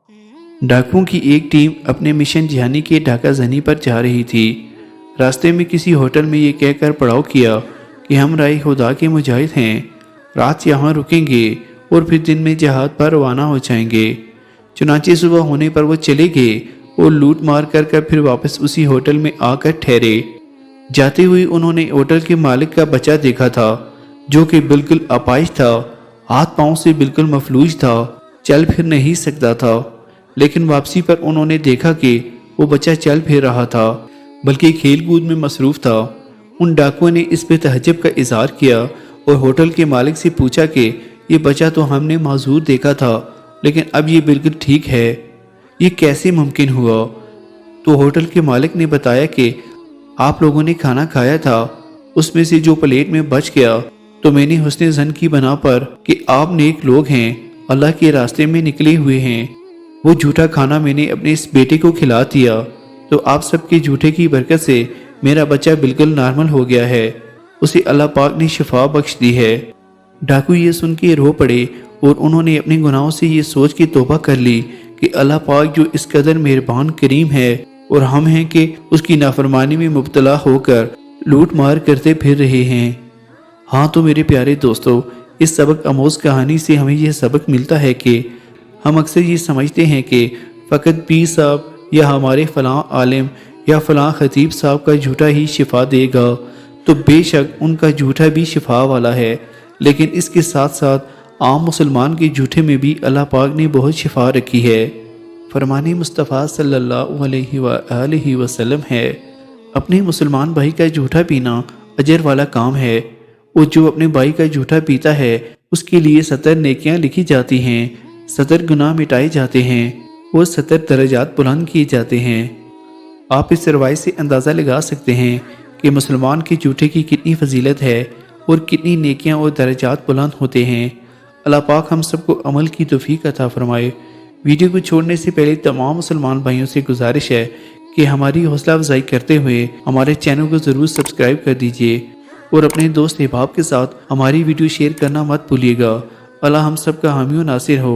डाकुओं की एक टीम अपने मिशन जिहानी के डाका जनी पर जा रही थी। रास्ते में किसी होटल में ये कहकर पड़ाव किया कि हम राय खुदा के मुजाहिद हैं, रात यहाँ रुकेंगे और फिर दिन में जहाद पर रवाना हो जाएंगे। चुनांचे सुबह होने पर वो चले गए और लूट मार कर फिर वापस उसी होटल में आकर ठहरे। जाते हुए उन्होंने होटल के मालिक का बच्चा देखा था जो कि बिल्कुल अपाहिज था, हाथ पांव से बिल्कुल मफलूज था, चल फिर नहीं सकता था। लेकिन वापसी पर उन्होंने देखा कि वो बच्चा चल फिर रहा था, बल्कि खेल कूद में मसरूफ था। उन डाकुओं ने इस पे तहज्जुब का इजहार किया और होटल के मालिक से पूछा कि ये बच्चा तो हमने माजूर देखा था, लेकिन अब ये बिल्कुल ठीक है, ये कैसे मुमकिन हुआ? तो होटल के मालिक ने बताया कि आप लोगों ने खाना खाया था, उसमें से जो प्लेट में बच गया तो मैंने हुस्ने ज़न की बना पर कि आप नेक लोग हैं, अल्लाह के रास्ते में निकले हुए हैं, वो झूठा खाना मैंने अपने इस बेटे को खिला दिया, तो आप सबके झूठे की बरकत से मेरा बच्चा बिल्कुल नॉर्मल हो गया है, उसे अल्लाह पाक ने शिफा बख्श दी है। डाकू ये सुन के रो पड़े और उन्होंने अपने गुनाहों से ये सोच के तौबा कर ली कि अल्लाह पाक जो इस कदर मेहरबान करीम है और हम हैं कि उसकी नाफरमानी में मुब्तला होकर लूट मार करते फिर रहे हैं। हाँ तो मेरे प्यारे दोस्तों, इस सबक आमोज कहानी से हमें यह सबक मिलता है कि हम अक्सर ये समझते हैं कि फ़कत पीर साहब या हमारे फ़लाँ आलिम या फ़लाँ ख़तीब साहब का झूठा ही शिफा देगा, तो बेशक उनका झूठा भी शिफा वाला है, लेकिन इसके साथ साथ आम मुसलमान के झूठे में भी अल्लाह पाक ने बहुत शिफा रखी है। फरमाने मुस्तफ़ा सल्लल्लाहु अलैहि वसल्लम है, अपने मुसलमान भाई का झूठा पीना अजर वाला काम है, और जो अपने भाई का झूठा पीता है उसके लिए 70 नेकियां लिखी जाती हैं, 70 गुनाह मिटाए जाते हैं और 70 दर्जात बुलंद किए जाते हैं। आप इस रवायत से अंदाज़ा लगा सकते हैं कि मुसलमान के झूठे की कितनी फजीलत है और कितनी नेकियां और दर्जात बुलंद होते हैं। अल्लाह पाक हम सबको अमल की तौफीक अता फरमाए। वीडियो को छोड़ने से पहले तमाम मुसलमान भाइयों से गुजारिश है कि हमारी हौसला अफजाई करते हुए हमारे चैनल को ज़रूर सब्सक्राइब कर दीजिए और अपने दोस्त अहबाब के साथ हमारी वीडियो शेयर करना मत भूलिएगा। अल्लाह हम सब का हामी और नासिर हो।